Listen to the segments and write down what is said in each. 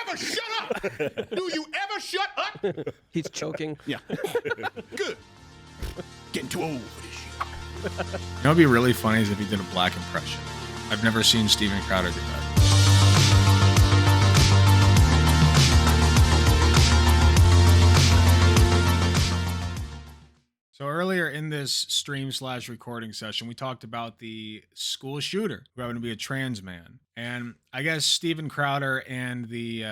never shut up? Do you ever shut up? He's choking. Yeah. Good. Getting too old for this shit. You know what'd be really funny is if he did a black impression. I've never seen Steven Crowder do that. So earlier in this stream/recording session, we talked about the school shooter who happened to be a trans man. And I guess Steven Crowder and the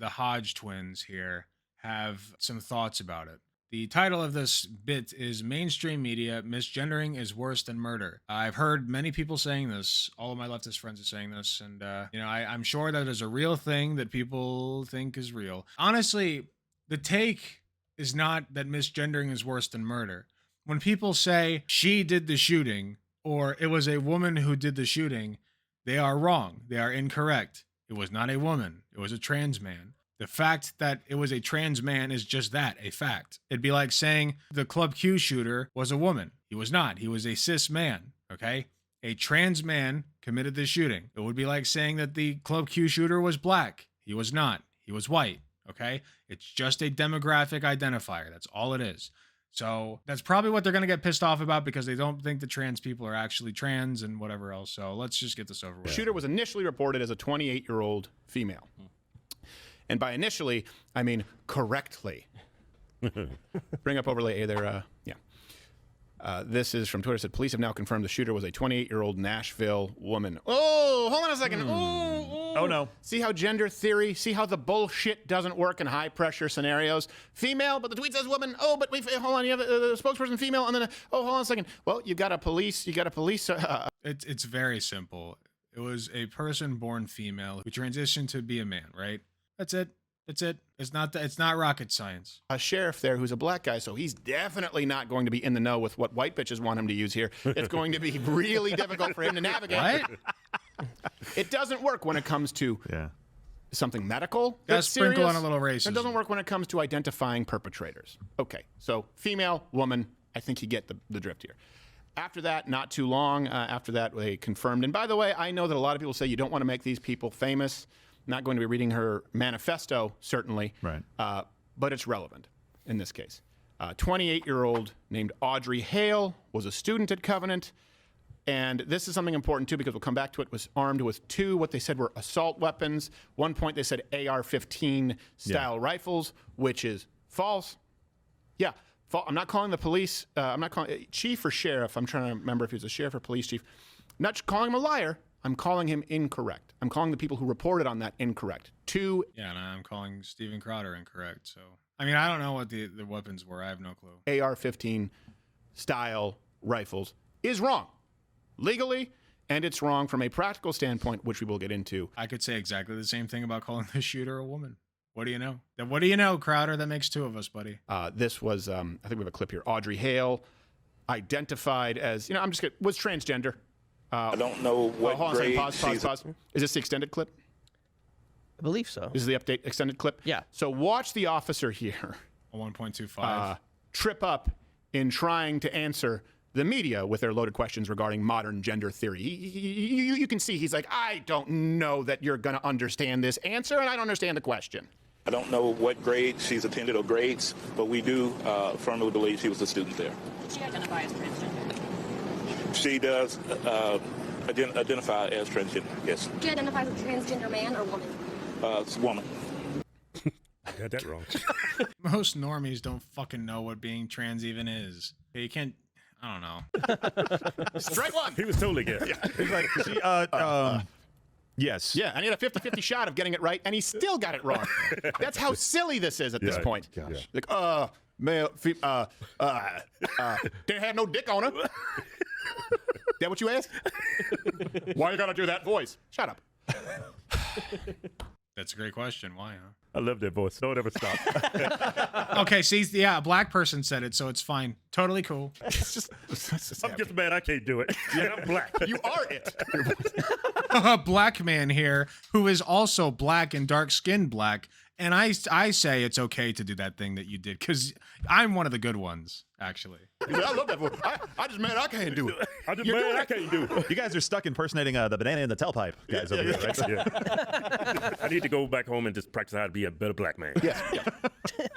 Hodge Twins here have some thoughts about it. The title of this bit is Mainstream Media, Misgendering is Worse Than Murder. I've heard many people saying this. All of my leftist friends are saying this. And, I'm sure that is a real thing that people think is real. Honestly, the take is not that misgendering is worse than murder. When people say she did the shooting or it was a woman who did the shooting, they are wrong. They are incorrect. It was not a woman. It was a trans man. The fact that it was a trans man is just that, a fact. It'd be like saying the Club Q shooter was a woman. He was not. He was a cis man, okay? A trans man committed the shooting. It would be like saying that the Club Q shooter was black. He was not. He was white, okay? It's just a demographic identifier. That's all it is. So that's probably what they're going to get pissed off about because they don't think the trans people are actually trans and whatever else. So let's just get this over with. The shooter was initially reported as a 28-year-old female. And by initially, I mean correctly. Bring up overlay A there. This is from Twitter. It said, police have now confirmed the shooter was a 28-year-old Nashville woman. Oh, hold on a second. Oh, no. See how gender theory, see how the bullshit doesn't work in high-pressure scenarios? Female, but the tweet says woman. Oh, but hold on. You have a spokesperson female, and then, hold on a second. Well, you got a police. It's very simple. It was a person born female who transitioned to be a man, right? That's it. It's not rocket science. A sheriff there who's a black guy, so he's definitely not going to be in the know with what white bitches want him to use here. It's going to be really difficult for him to navigate. What? It doesn't work when it comes to something medical. Gotta sprinkle on a little racism. It doesn't work when it comes to identifying perpetrators. Okay, so female, woman, I think you get the drift here. After that, not too long after that, they confirmed. And by the way, I know that a lot of people say you don't want to make these people famous. Not going to be reading her manifesto, certainly, right? But it's relevant in this case. 28-year-old named Audrey Hale was a student at Covenant, and this is something important too because we'll come back to it. Was armed with two what they said were assault weapons. One point they said AR-15 style rifles, which is false. Yeah, I'm not calling the police. I'm not calling chief or sheriff. I'm trying to remember if he was a sheriff or police chief. I'm not calling him a liar. I'm calling him incorrect. I'm calling the people who reported on that incorrect. Yeah, and I'm calling Steven Crowder incorrect. So, I mean, I don't know what the weapons were. I have no clue. AR-15 style rifles is wrong legally, and it's wrong from a practical standpoint, which we will get into. I could say exactly the same thing about calling the shooter a woman. What do you know? What do you know, Crowder? That makes two of us, buddy. This was, I think we have a clip here. Audrey Hale, identified as, was transgender. I don't know what grade. Pause. Is this the extended clip? I believe so. This is the update extended clip? Yeah. So watch the officer here. 1.25. Trip up in trying to answer the media with their loaded questions regarding modern gender theory. You can see he's like, I don't know that you're going to understand this answer, and I don't understand the question. I don't know what grade she's attended or grades, but we do firmly believe she was a student there. Does she identify as transgender? She does identify as transgender, yes. Do you identify as a transgender man or woman? It's a woman. I got that wrong. Most normies don't fucking know what being trans even is. You can't, I don't know. Strike one. He was totally good. He's like, yes. Yeah, and he had a 50-50 shot of getting it right, and he still got it wrong. That's how silly this is at this point. Gosh. Like, male, didn't have no dick on her. That what you asked? Why you gotta do that voice? Shut up. That's a great question. Why, huh? I love that voice. Don't ever stop. Okay, see, yeah, a black person said it, so it's fine. Totally cool. It's just I'm just mad I can't do it. Yeah, I'm black. You are it. A black man here who is also black and dark-skinned black And I say it's okay to do that thing that you did because I'm one of the good ones, actually. I love that. I just mad I can't do it. I just man, I can't do it. You guys are stuck impersonating the banana in the tailpipe guys over here, right? Yeah. I need to go back home and just practice how to be a better black man. Yes. Yeah.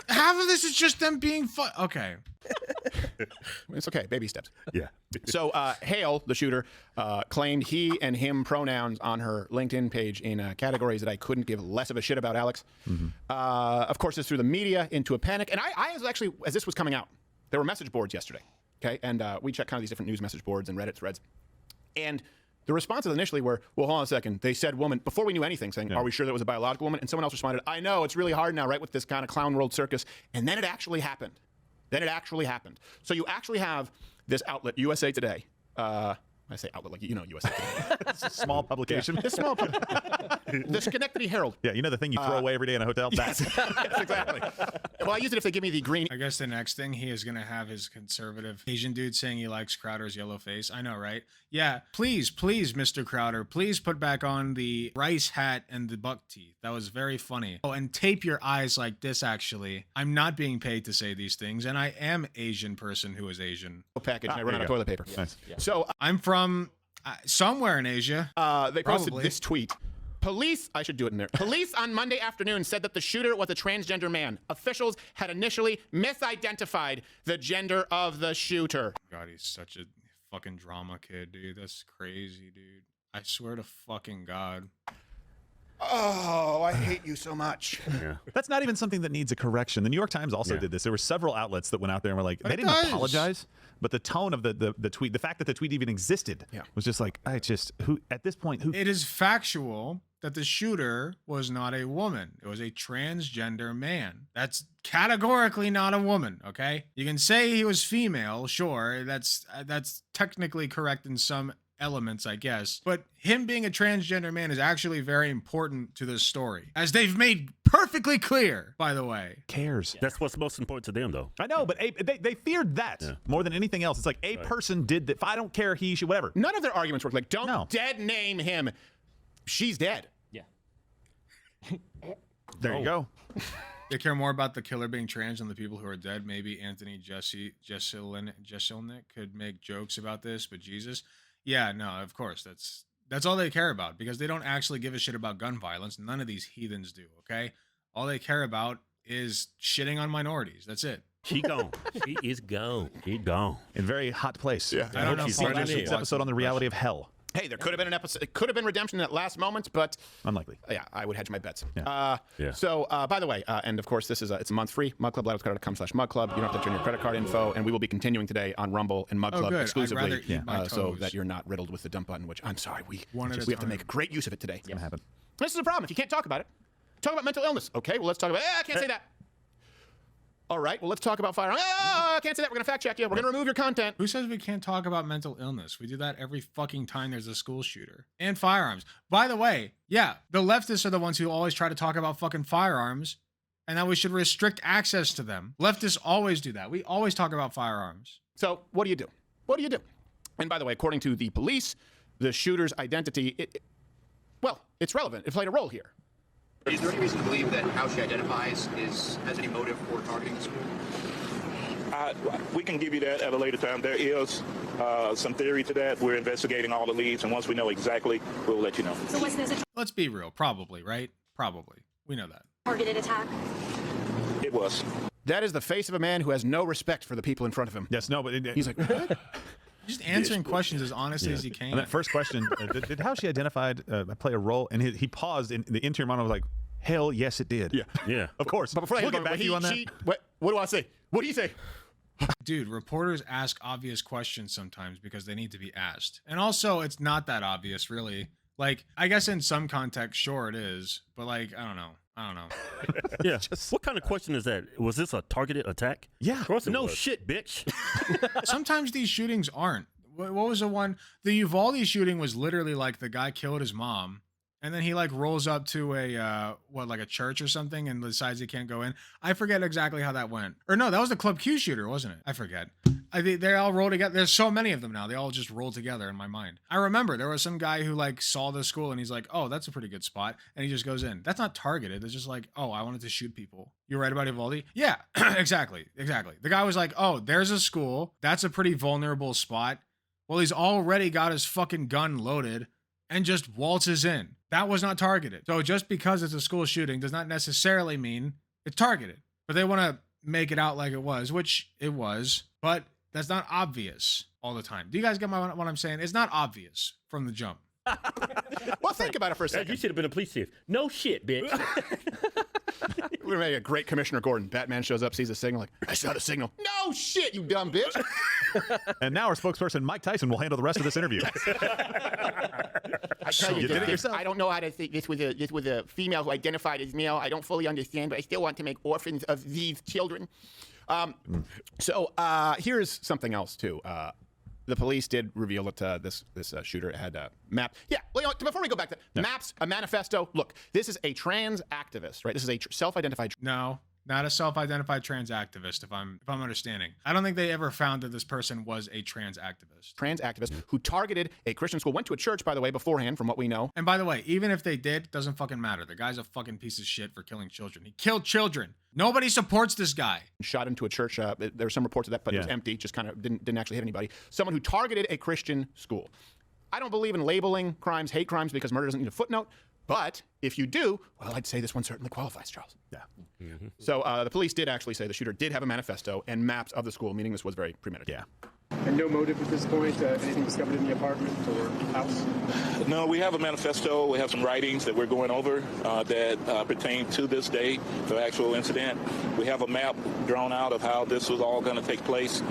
Half of this is just them being fun. Okay. It's okay. Baby steps. Yeah. So Hale, the shooter, claimed he and him pronouns on her LinkedIn page in categories that I couldn't give less of a shit about, Alex. Of course, this threw the media into a panic. And I was actually, as this was coming out, there were message boards yesterday. Okay, and we checked kind of these different news message boards and Reddit threads. And the responses initially were, well, hold on a second. They said woman, before we knew anything, saying, are we sure that was a biological woman? And someone else responded, I know, it's really hard now, right, with this kind of clown world circus. And then it actually happened. So you actually have this outlet, USA Today. I say outlet like, you know, USA Today. It's a small publication. It's small. The Schenectady Herald. Yeah, you know the thing you throw away every day in a hotel? That's Yes, exactly. Well, I use it if they give me the green. I guess the next thing he is going to have his conservative Asian dude saying he likes Crowder's yellow face. I know, right? Yeah. Please, Mr. Crowder, please put back on the rice hat and the buck teeth. That was very funny. Oh, and tape your eyes like this, actually. I'm not being paid to say these things, and I am Asian person who is Asian. Package, and I run there out you of toilet paper. nice. So I'm from somewhere in Asia. they posted Probably. this tweet. Police, I should do it in there. Police on Monday afternoon said that the shooter was a transgender man. Officials had initially misidentified the gender of the shooter. God, he's such a fucking drama kid, dude. That's crazy, dude. I swear to fucking God. Oh, I hate you so much. Yeah. That's not even something that needs a correction. The New York Times also Yeah. did this. There were several outlets that went out there and were like, But they it didn't does. apologize, but the tone of the tweet, the fact that the tweet even existed, was just like, who at this point, who? It is factual that the shooter was not a woman. It was a transgender man. That's categorically not a woman, okay? You can say he was female, sure. That's technically correct in some elements, I guess. But him being a transgender man is actually very important to this story, as they've made perfectly clear, by the way. Cares? That's what's most important to them, though. I know, but they feared that more than anything else. It's like a person did that. If I don't care, he, she, whatever. None of their arguments work. Like, don't No. dead name him. She's dead. Yeah. There you go. They care more about the killer being trans than the people who are dead. Maybe Anthony Jeselnik could make jokes about this, but Jesus. Yeah, no, of course. That's all they care about, because they don't actually give a shit about gun violence. None of these heathens do, okay? All they care about is shitting on minorities. That's it. She gone. She is gone. She gone. In a very hot place. Yeah. I don't know if she's Paul running just in. This watched episode on the reality of hell. Hey, there could have been an episode. It could have been redemption in that last moment, but Unlikely. yeah, I would hedge my bets. Yeah. Yeah. So, by the way, and of course, this is it's a month free. MugClub.com/MugClub. You don't have to enter your credit card info, and we will be continuing today on Rumble and Mug Oh, Club good. I'd exclusively, rather eat my so toes. that you're not riddled with the dump button. Which I'm sorry, we One at a have to time. make great use of it today. It's gonna happen. This is the problem. If you can't talk about it, talk about mental illness. Okay, well, let's talk about. I can't say that. All right, well, let's talk about firearms. I can't say that. We're gonna fact check you. We're gonna remove your content. Who says we can't talk about mental illness? We do that every fucking time there's a school shooter. And firearms. By the way, yeah, the leftists are the ones who always try to talk about fucking firearms, and that we should restrict access to them. Leftists always do that. We always talk about firearms. So, what do you do? What do you do? And by the way, according to the police, the shooter's identity, it's relevant. It played a role here. Is there any reason to believe that how she identifies has any motive for targeting the school? We can give you that at a later time. There is some theory to that. We're investigating all the leads, and once we know exactly, we'll let you know. So was this a Let's be real. Probably, right? Probably. We know that. targeted attack? It was. That is the face of a man who has no respect for the people in front of him. Yes, no, but He's like, what? Just answering questions as honestly as you can. and that first question, did how she identified play a role? And he paused, and the interior monologue was like, hell yes, it did. Yeah. Yeah. Of course. But before I we'll go, get back to you on that. What do I say? What do you say? Dude, reporters ask obvious questions sometimes because they need to be asked. And also, it's not that obvious, really. Like, I guess in some context, sure it is. But, like, I don't know. Yeah. What kind of question is that? Was this a targeted attack? Yeah. Of course it No was. shit, bitch. Sometimes these shootings aren't. What was the one? The Uvalde shooting was literally like the guy killed his mom. And then he like rolls up to a like a church or something and decides he can't go in. I forget exactly how that went. Or no, that was the Club Q shooter, wasn't it? I forget. I think they all roll together. There's so many of them now. They all just roll together in my mind. I remember there was some guy who like saw the school and he's like, oh, that's a pretty good spot. And he just goes in. That's not targeted. It's just like, oh, I wanted to shoot people. You're right about Uvalde? Yeah, exactly. The guy was like, oh, there's a school. That's a pretty vulnerable spot. Well, he's already got his fucking gun loaded and just waltzes in. That was not targeted. So just because it's a school shooting does not necessarily mean it's targeted. But they want to make it out like it was, which it was, but that's not obvious all the time. Do you guys get what I'm saying? It's not obvious from the jump. Well, think about it for a You second. should have been a police chief. No shit, bitch. We're gonna make a great Commissioner Gordon. Batman shows up, sees a signal, like, I saw the signal. No shit, you dumb bitch. And now our spokesperson, Mike Tyson, will handle the rest of this interview. I tell you, You did it yourself. I don't know how to think. This was a female who identified as male. I don't fully understand, but I still want to make orphans of these children. So here's something else too. The police did reveal that this shooter had a map. Yeah, well, you know, before we go back to maps, a manifesto. Look, this is a trans activist, right? This is a self-identified. No, not a self-identified trans activist, if I'm understanding. I don't think they ever found that this person was a trans activist. Trans activist who targeted a Christian school, went to a church, by the way, beforehand, from what we know. And by the way, even if they did, doesn't fucking matter. The guy's a fucking piece of shit for killing children. He killed children. Nobody supports this guy. Shot into a church. There were some reports of that, but it was empty. Just kind of didn't actually hit anybody. Someone who targeted a Christian school. I don't believe in labeling crimes hate crimes because murder doesn't need a footnote. But if you do, well, I'd say this one certainly qualifies, Charles. Yeah. Mm-hmm. So the police did actually say the shooter did have a manifesto and maps of the school, meaning this was very premeditated. Yeah. And no motive at this point? Anything discovered in the apartment or house? No, we have a manifesto. We have some writings that we're going over that pertain to this day, the actual incident. We have a map drawn out of how this was all going to take place.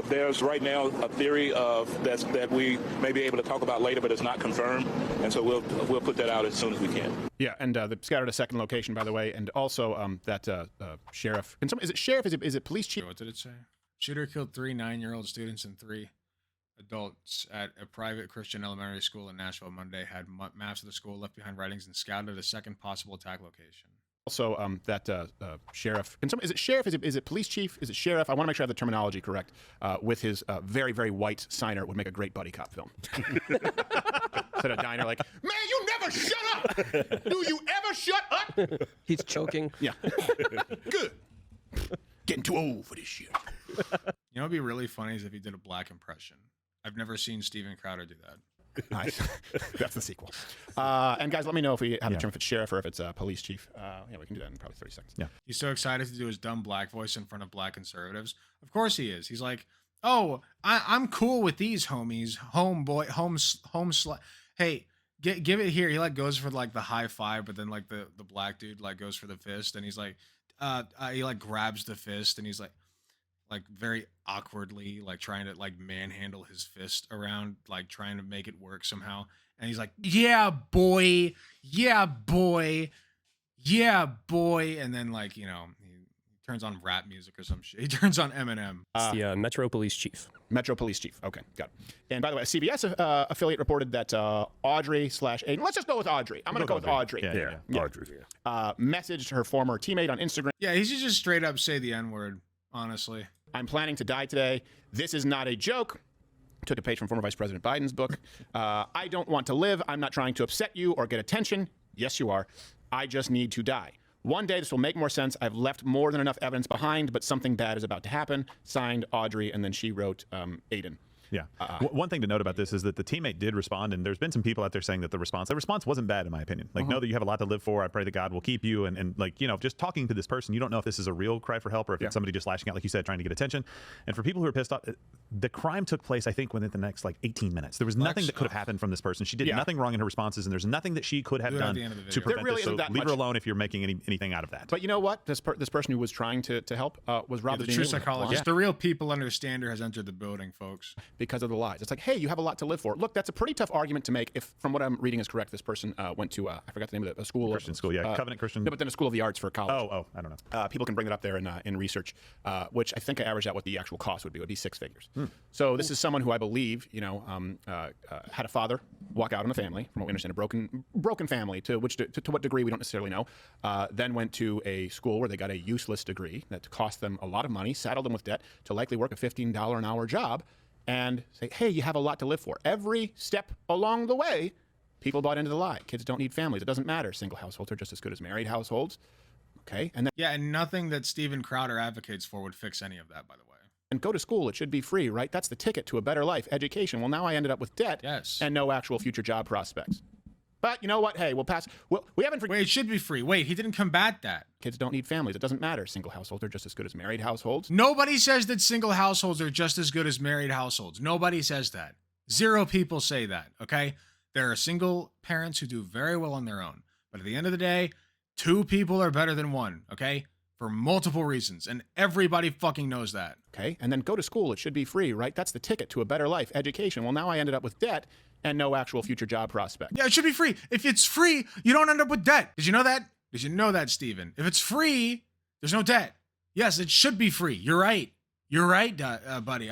There's right now a theory of that we may be able to talk about later, but it's not confirmed. And so we'll put that out as soon as we can. Yeah, and they scattered a second location, by the way, and also that sheriff. Is it sheriff? Is it police chief? What did it say? Shooter killed 3 9-year-old students and 3 adults at a private Christian elementary school in Nashville Monday. Had maps of the school, left behind writings, and scouted a second possible attack location. Also, that sheriff. Is it sheriff? Is it police chief? Is it sheriff? I want to make sure I have the terminology correct. With his very, very white signer would make a great buddy cop film. Instead of diner like, man, you never shut up. Do you ever shut up? He's choking. Yeah. Good. Getting too old for this shit. You know what'd be really funny is if he did a black impression. I've never seen Steven Crowder do that. Nice. That's the sequel. And guys, let me know if we have the term, if it's sheriff or if it's police chief. Yeah, we can do that in probably 30 seconds. Yeah. He's so excited to do his dumb black voice in front of black conservatives. Of course he is. He's like, oh, I'm cool with these homies. Hey, give it here. He like goes for like the high five, but then like the black dude like goes for the fist, and he's like, he like grabs the fist, and he's like very awkwardly like trying to like manhandle his fist around, like trying to make it work somehow. And he's like, yeah, boy. And then like, you know, he turns on rap music or some shit. He turns on Eminem. It's the Metro Police Chief. Metro Police Chief. Okay, got it. And by the way, a CBS affiliate reported that Audrey/Aiden, let's just go with Audrey. I'm going to go with Audrey. Yeah. Audrey. Messaged her former teammate on Instagram. Yeah, he should just straight up say the N-word, honestly. I'm planning to die today. This is not a joke. Took a page from former Vice President Biden's book. I don't want to live. I'm not trying to upset you or get attention. Yes, you are. I just need to die. One day this will make more sense. I've left more than enough evidence behind, but something bad is about to happen. Signed, Audrey, and then she wrote Aiden. Yeah. One thing to note about this is that the teammate did respond, and there's been some people out there saying that the response wasn't bad, in my opinion. Like, know that you have a lot to live for. I pray that God will keep you. And like, you know, just talking to this person, you don't know if this is a real cry for help or if it's somebody just lashing out, like you said, trying to get attention. And for people who are pissed off, the crime took place, I think, within the next like 18 minutes. There was nothing that could have happened from this person. She did nothing wrong in her responses, and there's nothing that she could have done to prevent really this. So isn't leave her alone if you're making anything out of that. But you know what? This person who was trying to help was robbed the of being true able to. psychologist. The real people understander has entered the building, folks. because of the lies. It's like, hey, you have a lot to live for. Look, that's a pretty tough argument to make if, from what I'm reading is correct, this person went to, I forgot the name of the school. Christian school, yeah. Covenant Christian. No, but then a school of the arts for college. Oh, I don't know. People can bring it up there in research, which I think I averaged out what the actual cost would be. It would be 6 figures. So this is someone who I believe, had a father walk out on the family, from what we understand, a broken family, to what degree we don't necessarily know. Then went to a school where they got a useless degree that cost them a lot of money, saddled them with debt to likely work a $15 an hour job, and say, hey, you have a lot to live for. Every step along the way, people bought into the lie. Kids don't need families. It doesn't matter. Single households are just as good as married households. Okay, and then and nothing that Steven Crowder advocates for would fix any of that, by the way. And go to school. It should be free, right? That's the ticket to a better life, education. Well, now I ended up with debt and no actual future job prospects. But you know what? Hey, we'll pass. We haven't. Wait, it should be free. Wait, he didn't combat that. Kids don't need families. It doesn't matter. Single households are just as good as married households. Nobody says that single households are just as good as married households. Nobody says that. 0 people say that, okay? There are single parents who do very well on their own. But at the end of the day, 2 people are better than 1, okay? For multiple reasons. And everybody fucking knows that. Okay, and then go to school. It should be free, right? That's the ticket to a better life, education. Well, now I ended up with debt and no actual future job prospect. Yeah, it should be free. If it's free, you don't end up with debt. Did you know that? Did you know that, Steven? If it's free, there's no debt. Yes, it should be free. You're right. You're right, buddy.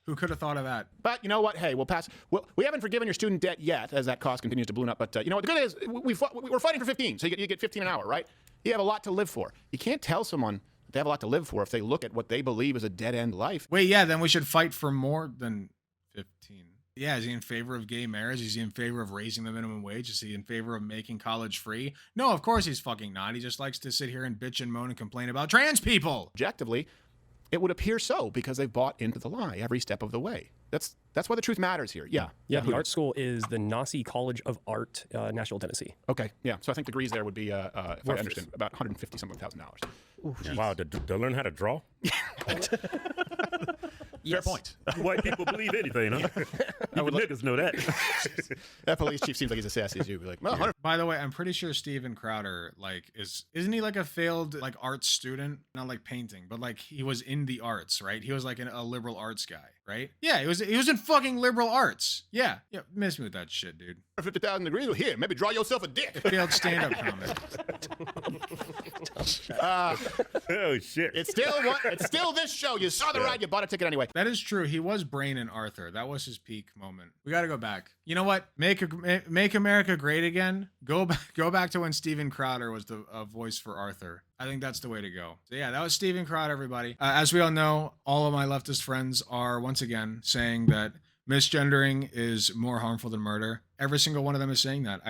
Who could have thought of that? But you know what? Hey, we'll pass. We haven't forgiven your student debt yet, as that cost continues to balloon up. But you know what? The good is we're fighting for 15, so you get 15 an hour, right? You have a lot to live for. You can't tell someone that they have a lot to live for if they look at what they believe is a dead-end life. Wait, yeah, then we should fight for more than 15. Yeah, is he in favor of gay marriage? Is he in favor of raising the minimum wage? Is he in favor of making college free? No, of course he's fucking not. He just likes to sit here and bitch and moan and complain about trans people. Objectively, it would appear so because they've bought into the lie every step of the way. That's why the truth matters here. Yeah. The art school is the Nasi College of Art, Nashville, Tennessee. Okay. Yeah. So I think degrees there would be, if I understand, about $150,000. Wow. To learn how to draw? Fair point. White people believe anything, huh? Even niggas know that. That police chief seems like he's as sassy as you. Be like, well, By the way, I'm pretty sure Steven Crowder, isn't he like a failed arts student? Not like painting, but he was in the arts, right? He was like a liberal arts guy, right? Yeah, he was in fucking liberal arts. Yeah, miss me with that shit, dude. 50,000 degrees. Well, here, maybe draw yourself a dick. Failed stand-up comic. Oh shit! It's still this show. You saw the ride. You bought a ticket anyway. That is true. He was Brain and Arthur. That was his peak moment. We got to go back. You know what? Make America great again. Go back to when Steven Crowder was the voice for Arthur. I think that's the way to go. So yeah, that was Steven Crowder, everybody. As we all know, all of my leftist friends are once again saying that misgendering is more harmful than murder. Every single one of them is saying that.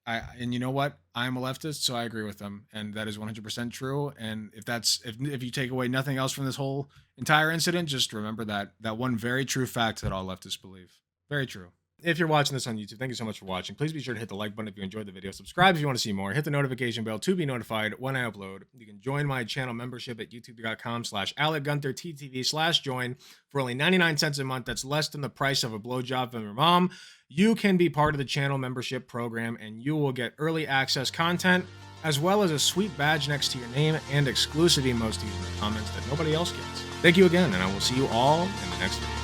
And you know what? I'm a leftist, so I agree with them, and that is 100% true. And if you take away nothing else from this whole entire incident, just remember that one very true fact that all leftists believe. Very true. If you're watching this on YouTube, thank you so much for watching. Please be sure to hit the like button if you enjoyed the video. Subscribe if you want to see more. Hit the notification bell to be notified when I upload. You can join my channel membership at youtube.com/AlecGunther/TTV/join for only 99 cents a month. That's less than the price of a blowjob from your mom. You can be part of the channel membership program and you will get early access content as well as a sweet badge next to your name and exclusive emojis in the comments that nobody else gets. Thank you again, and I will see you all in the next video.